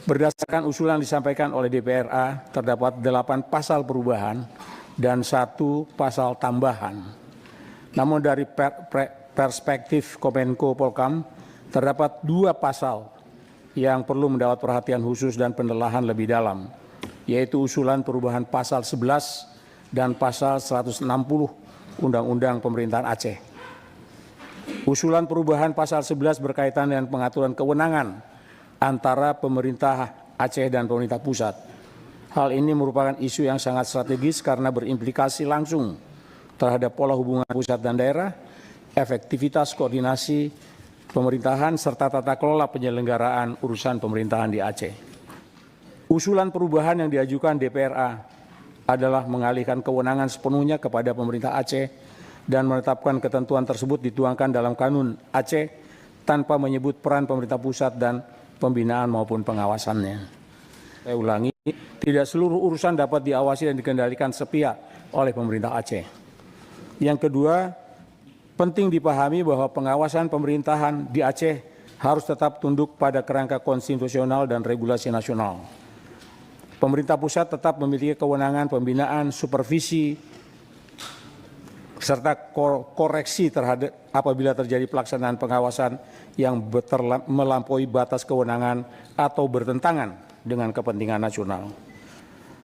Berdasarkan usulan disampaikan oleh DPRA, terdapat 8 pasal perubahan dan 1 pasal tambahan. Namun dari perspektif Komenko Polkam, terdapat 2 pasal yang perlu mendapat perhatian khusus dan penelaahan lebih dalam, yaitu usulan perubahan pasal 11 dan pasal 160 Undang-Undang Pemerintahan Aceh. Usulan perubahan pasal 11 berkaitan dengan pengaturan kewenangan antara pemerintah Aceh dan pemerintah pusat. Hal ini merupakan isu yang sangat strategis karena berimplikasi langsung terhadap pola hubungan pusat dan daerah, efektivitas koordinasi pemerintahan, serta tata kelola penyelenggaraan urusan pemerintahan di Aceh. Usulan perubahan yang diajukan DPRA adalah mengalihkan kewenangan sepenuhnya kepada pemerintah Aceh dan menetapkan ketentuan tersebut dituangkan dalam Kanun Aceh tanpa menyebut peran pemerintah pusat dan pembinaan maupun pengawasannya. Saya ulangi, tidak seluruh urusan dapat diawasi dan dikendalikan sepihak oleh pemerintah Aceh. Yang kedua, penting dipahami bahwa pengawasan pemerintahan di Aceh harus tetap tunduk pada kerangka konstitusional dan regulasi nasional. Pemerintah pusat tetap memiliki kewenangan pembinaan, supervisi, serta koreksi terhadap apabila terjadi pelaksanaan pengawasan yang melampaui batas kewenangan atau bertentangan dengan kepentingan nasional.